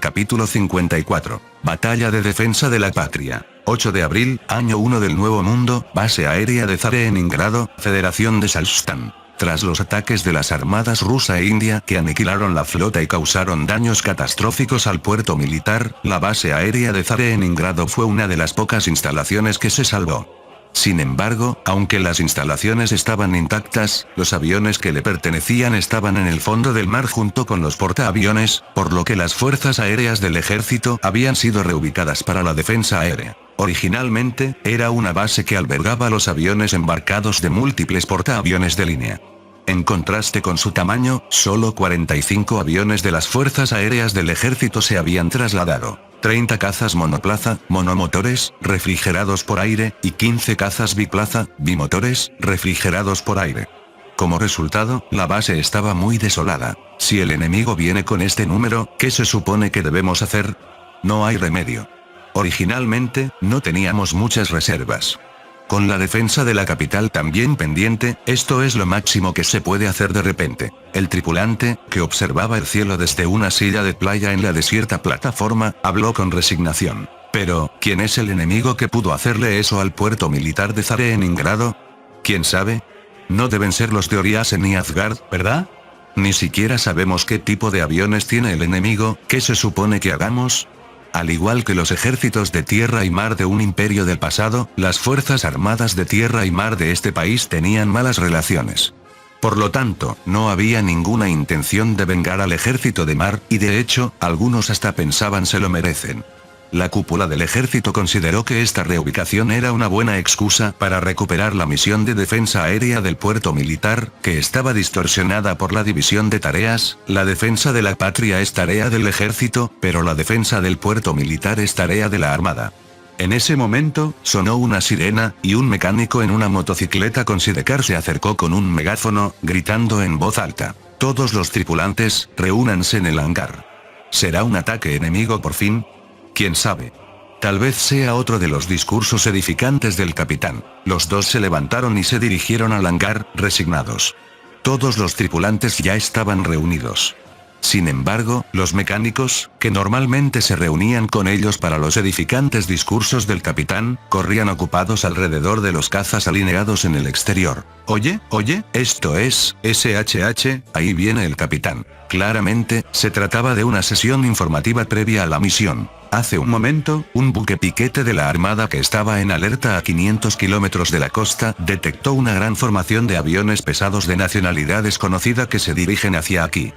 Capítulo 54. Batalla de defensa de la patria. 8 de abril, año 1 del Nuevo Mundo, base aérea de Zareningrado, Federación de Salstan. Tras los ataques de las armadas rusa e india que aniquilaron la flota y causaron daños catastróficos al puerto militar, la base aérea de Zareningrado fue una de las pocas instalaciones que se salvó. Sin embargo, aunque las instalaciones estaban intactas, los aviones que le pertenecían estaban en el fondo del mar junto con los portaaviones, por lo que las fuerzas aéreas del ejército habían sido reubicadas para la defensa aérea. Originalmente, era una base que albergaba los aviones embarcados de múltiples portaaviones de línea. En contraste con su tamaño, solo 45 aviones de las fuerzas aéreas del ejército se habían trasladado. 30 cazas monoplaza, monomotores, refrigerados por aire, y 15 cazas biplaza, bimotores, refrigerados por aire. Como resultado, la base estaba muy desolada. Si el enemigo viene con este número, ¿qué se supone que debemos hacer? No hay remedio. Originalmente, no teníamos muchas reservas. Con la defensa de la capital también pendiente, esto es lo máximo que se puede hacer de repente. El tripulante, que observaba el cielo desde una silla de playa en la desierta plataforma, habló con resignación. Pero, ¿quién es el enemigo que pudo hacerle eso al puerto militar de Zareningrado? ¿Quién sabe? No deben ser los de Oriasen ni Asgard, ¿verdad? Ni siquiera sabemos qué tipo de aviones tiene el enemigo. ¿Qué se supone que hagamos? Al igual que los ejércitos de tierra y mar de un imperio del pasado, las fuerzas armadas de tierra y mar de este país tenían malas relaciones. Por lo tanto, no había ninguna intención de vengar al ejército de mar, y de hecho, algunos hasta pensaban se lo merecen. La cúpula del ejército consideró que esta reubicación era una buena excusa para recuperar la misión de defensa aérea del puerto militar, que estaba distorsionada por la división de tareas. La defensa de la patria es tarea del ejército, pero la defensa del puerto militar es tarea de la armada. En ese momento, sonó una sirena, y un mecánico en una motocicleta con sidecar se acercó con un megáfono, gritando en voz alta: «Todos los tripulantes, reúnanse en el hangar». ¿Será un ataque enemigo por fin? ¿Quién sabe? Tal vez sea otro de los discursos edificantes del capitán. Los dos se levantaron y se dirigieron al hangar, resignados. Todos los tripulantes ya estaban reunidos. Sin embargo, los mecánicos, que normalmente se reunían con ellos para los edificantes discursos del capitán, corrían ocupados alrededor de los cazas alineados en el exterior. Oye, esto es, SHH, ahí viene el capitán. Claramente, se trataba de una sesión informativa previa a la misión. Hace un momento, un buque piquete de la Armada que estaba en alerta a 500 kilómetros de la costa, detectó una gran formación de aviones pesados de nacionalidad desconocida que se dirigen hacia aquí.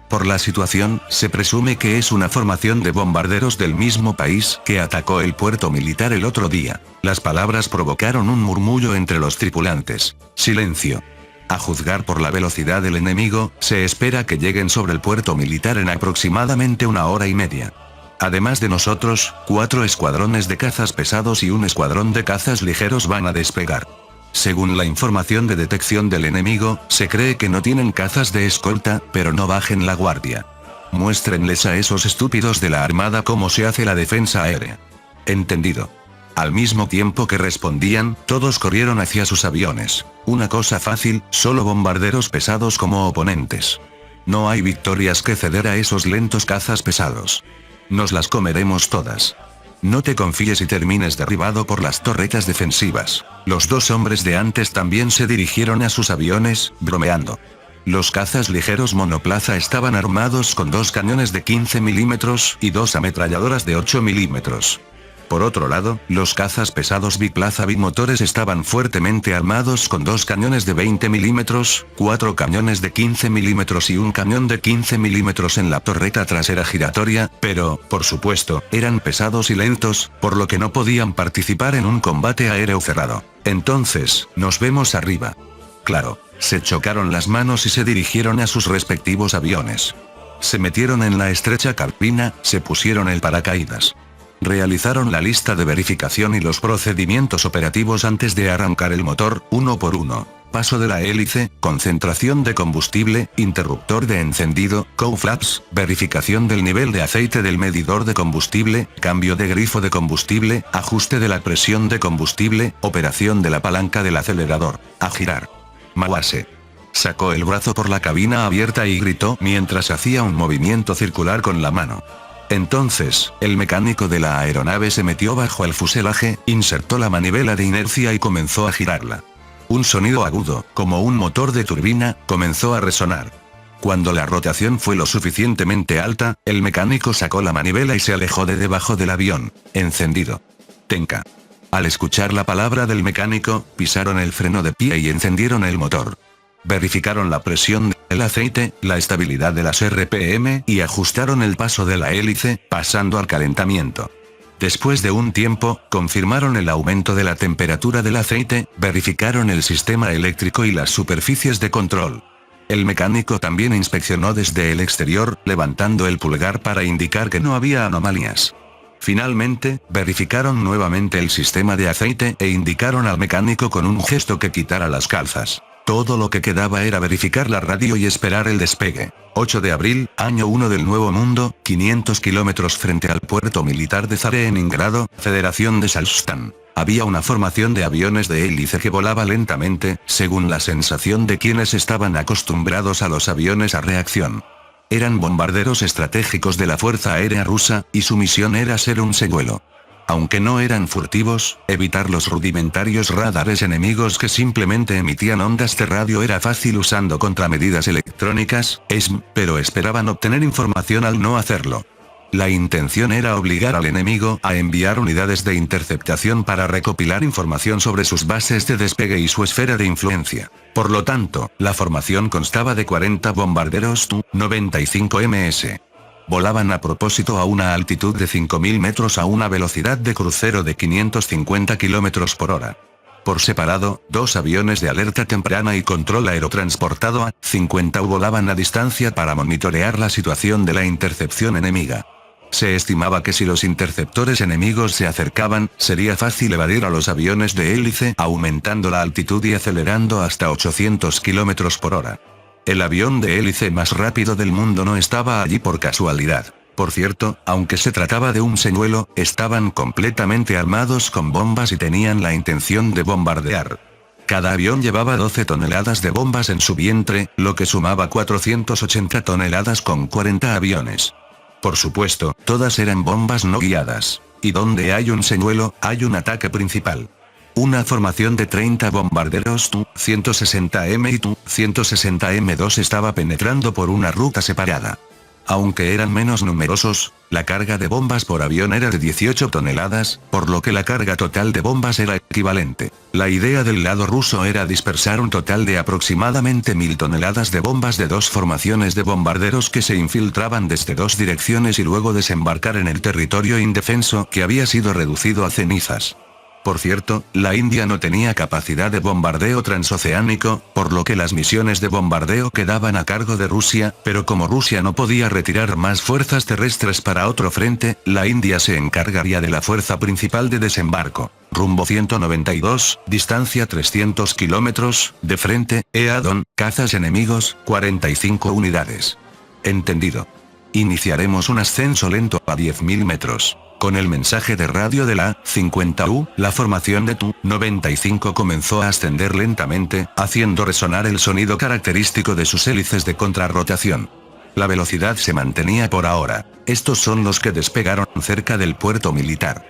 Por la situación, se presume que es una formación de bombarderos del mismo país que atacó el puerto militar el otro día. Las palabras provocaron un murmullo entre los tripulantes. Silencio. A juzgar por la velocidad del enemigo, se espera que lleguen sobre el puerto militar en aproximadamente 1 hora y media. Además de nosotros, 4 escuadrones de cazas pesados y un escuadrón de cazas ligeros van a despegar. Según la información de detección del enemigo, se cree que no tienen cazas de escolta, pero no bajen la guardia. Muéstrenles a esos estúpidos de la Armada cómo se hace la defensa aérea. Entendido. Al mismo tiempo que respondían, todos corrieron hacia sus aviones. Una cosa fácil, solo bombarderos pesados como oponentes. No hay victorias que ceder a esos lentos cazas pesados. Nos las comeremos todas. No te confíes y termines derribado por las torretas defensivas. Los 2 hombres de antes también se dirigieron a sus aviones, bromeando. Los cazas ligeros monoplaza estaban armados con 2 cañones de 15 milímetros y 2 ametralladoras de 8 milímetros. Por otro lado, los cazas pesados biplaza bimotores estaban fuertemente armados con 2 cañones de 20 milímetros, 4 cañones de 15 milímetros y un cañón de 15 milímetros en la torreta trasera giratoria, pero, por supuesto, eran pesados y lentos, por lo que no podían participar en un combate aéreo cerrado. Entonces, nos vemos arriba. Claro, se chocaron las manos y se dirigieron a sus respectivos aviones. Se metieron en la estrecha cabina, se pusieron el paracaídas. Realizaron la lista de verificación y los procedimientos operativos antes de arrancar el motor, uno por uno. Paso de la hélice, concentración de combustible, interruptor de encendido, co-flaps, verificación del nivel de aceite del medidor de combustible, cambio de grifo de combustible, ajuste de la presión de combustible, operación de la palanca del acelerador. A girar. Mawase. Sacó el brazo por la cabina abierta y gritó mientras hacía un movimiento circular con la mano. Entonces, el mecánico de la aeronave se metió bajo el fuselaje, insertó la manivela de inercia y comenzó a girarla. Un sonido agudo, como un motor de turbina, comenzó a resonar. Cuando la rotación fue lo suficientemente alta, el mecánico sacó la manivela y se alejó de debajo del avión, encendido. Tenka. Al escuchar la palabra del mecánico, pisaron el freno de pie y encendieron el motor. Verificaron la presión del aceite, la estabilidad de las RPM y ajustaron el paso de la hélice, pasando al calentamiento. Después de un tiempo, confirmaron el aumento de la temperatura del aceite, verificaron el sistema eléctrico y las superficies de control. El mecánico también inspeccionó desde el exterior, levantando el pulgar para indicar que no había anomalías. Finalmente, verificaron nuevamente el sistema de aceite e indicaron al mecánico con un gesto que quitara las calzas. Todo lo que quedaba era verificar la radio y esperar el despegue. 8 de abril, año 1 del Nuevo Mundo, 500 kilómetros frente al puerto militar de Zareningrado, Federación de Salzstán. Había una formación de aviones de hélice que volaba lentamente, según la sensación de quienes estaban acostumbrados a los aviones a reacción. Eran bombarderos estratégicos de la Fuerza Aérea Rusa, y su misión era ser un señuelo. Aunque no eran furtivos, evitar los rudimentarios radares enemigos que simplemente emitían ondas de radio era fácil usando contramedidas electrónicas, pero esperaban obtener información al no hacerlo. La intención era obligar al enemigo a enviar unidades de interceptación para recopilar información sobre sus bases de despegue y su esfera de influencia. Por lo tanto, la formación constaba de 40 bombarderos Tu-95MS. Volaban a propósito a una altitud de 5.000 metros a una velocidad de crucero de 550 km por hora. Por separado, 2 aviones de alerta temprana y control aerotransportado A-50 volaban a distancia para monitorear la situación de la intercepción enemiga. Se estimaba que si los interceptores enemigos se acercaban, sería fácil evadir a los aviones de hélice aumentando la altitud y acelerando hasta 800 km por hora. El avión de hélice más rápido del mundo no estaba allí por casualidad. Por cierto, aunque se trataba de un señuelo, estaban completamente armados con bombas y tenían la intención de bombardear. Cada avión llevaba 12 toneladas de bombas en su vientre, lo que sumaba 480 toneladas con 40 aviones. Por supuesto, todas eran bombas no guiadas. Y donde hay un señuelo, hay un ataque principal. Una formación de 30 bombarderos Tu-160M y Tu-160M2 estaba penetrando por una ruta separada. Aunque eran menos numerosos, la carga de bombas por avión era de 18 toneladas, por lo que la carga total de bombas era equivalente. La idea del lado ruso era dispersar un total de aproximadamente 1000 toneladas de bombas de 2 formaciones de bombarderos que se infiltraban desde 2 direcciones y luego desembarcar en el territorio indefenso que había sido reducido a cenizas. Por cierto, la India no tenía capacidad de bombardeo transoceánico, por lo que las misiones de bombardeo quedaban a cargo de Rusia, pero como Rusia no podía retirar más fuerzas terrestres para otro frente, la India se encargaría de la fuerza principal de desembarco. Rumbo 192, distancia 300 kilómetros, de frente, Eadon, cazas enemigos, 45 unidades. Entendido. Iniciaremos un ascenso lento a 10.000 metros. Con el mensaje de radio de la A-50U, la formación de Tu-95 comenzó a ascender lentamente, haciendo resonar el sonido característico de sus hélices de contrarrotación. La velocidad se mantenía por ahora. Estos son los que despegaron cerca del puerto militar.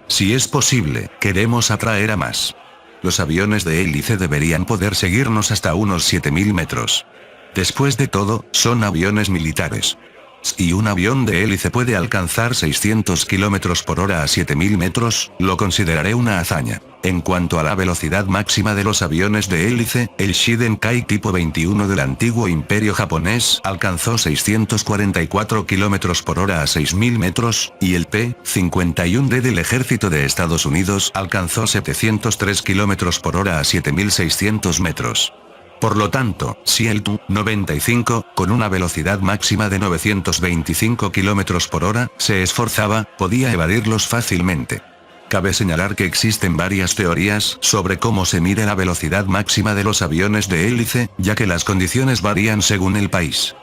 Si es posible, queremos atraer a más. Los aviones de hélice deberían poder seguirnos hasta unos 7.000 metros. Después de todo, son aviones militares. Si un avión de hélice puede alcanzar 600 km por hora a 7000 metros, lo consideraré una hazaña. En cuanto a la velocidad máxima de los aviones de hélice, el Shidenkai tipo 21 del antiguo imperio japonés alcanzó 644 km por hora a 6000 metros, y el P-51D del ejército de Estados Unidos alcanzó 703 km por hora a 7600 metros. Por lo tanto, si el Tu-95, con una velocidad máxima de 925 km por hora, se esforzaba, podía evadirlos fácilmente. Cabe señalar que existen varias teorías sobre cómo se mide la velocidad máxima de los aviones de hélice, ya que las condiciones varían según el país.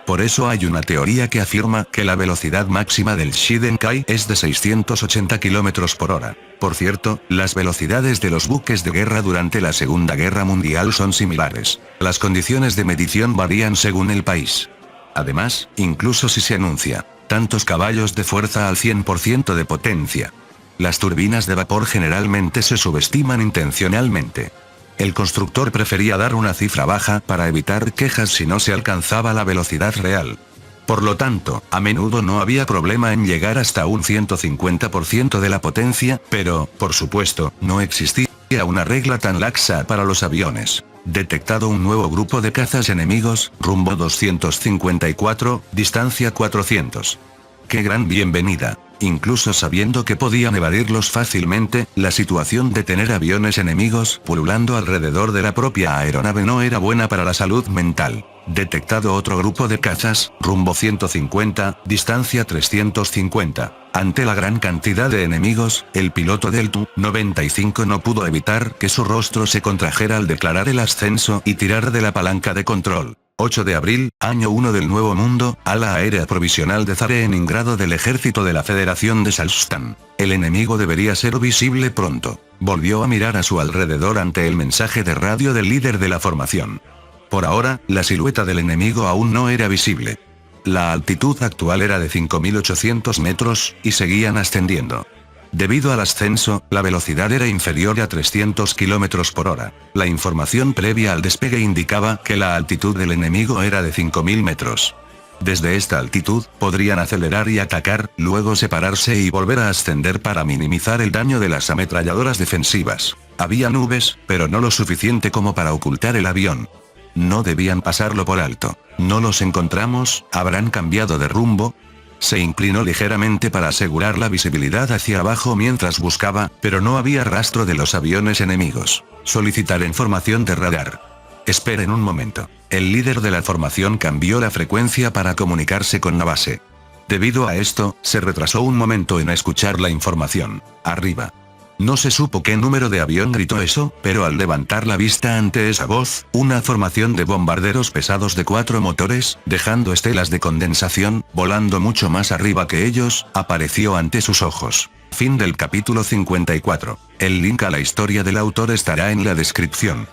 Por eso hay una teoría que afirma que la velocidad máxima del Shidenkai es de 680 km por hora. Por cierto, las velocidades de los buques de guerra durante la Segunda Guerra Mundial son similares. Las condiciones de medición varían según el país. Además, incluso si se anuncia tantos caballos de fuerza al 100% de potencia. Las turbinas de vapor generalmente se subestiman intencionalmente. El constructor prefería dar una cifra baja para evitar quejas si no se alcanzaba la velocidad real. Por lo tanto, a menudo no había problema en llegar hasta un 150% de la potencia, pero, por supuesto, no existía una regla tan laxa para los aviones. Detectado un nuevo grupo de cazas enemigos, rumbo 254, distancia 400. ¡Qué gran bienvenida! Incluso sabiendo que podían evadirlos fácilmente, la situación de tener aviones enemigos pululando alrededor de la propia aeronave no era buena para la salud mental. Detectado otro grupo de cazas, rumbo 150, distancia 350. Ante la gran cantidad de enemigos, el piloto del Tu-95 no pudo evitar que su rostro se contrajera al declarar el ascenso y tirar de la palanca de control. 8 de abril, año 1 del Nuevo Mundo, ala aérea provisional de Zareningrado del Ejército de la Federación de Salstan. El enemigo debería ser visible pronto. Volvió a mirar a su alrededor ante el mensaje de radio del líder de la formación. Por ahora, la silueta del enemigo aún no era visible. La altitud actual era de 5.800 metros, y seguían ascendiendo. Debido al ascenso, la velocidad era inferior a 300 km por hora. La información previa al despegue indicaba que la altitud del enemigo era de 5.000 metros. Desde esta altitud, podrían acelerar y atacar, luego separarse y volver a ascender para minimizar el daño de las ametralladoras defensivas. Había nubes, pero no lo suficiente como para ocultar el avión. No debían pasarlo por alto. ¿No los encontramos? ¿Habrán cambiado de rumbo? Se inclinó ligeramente para asegurar la visibilidad hacia abajo mientras buscaba, pero no había rastro de los aviones enemigos. Solicitar información de radar. Esperen un momento. El líder de la formación cambió la frecuencia para comunicarse con la base. Debido a esto, se retrasó un momento en escuchar la información. Arriba. No se supo qué número de avión gritó eso, pero al levantar la vista ante esa voz, una formación de bombarderos pesados de 4 motores, dejando estelas de condensación, volando mucho más arriba que ellos, apareció ante sus ojos. Fin del capítulo 54. El link a la historia del autor estará en la descripción.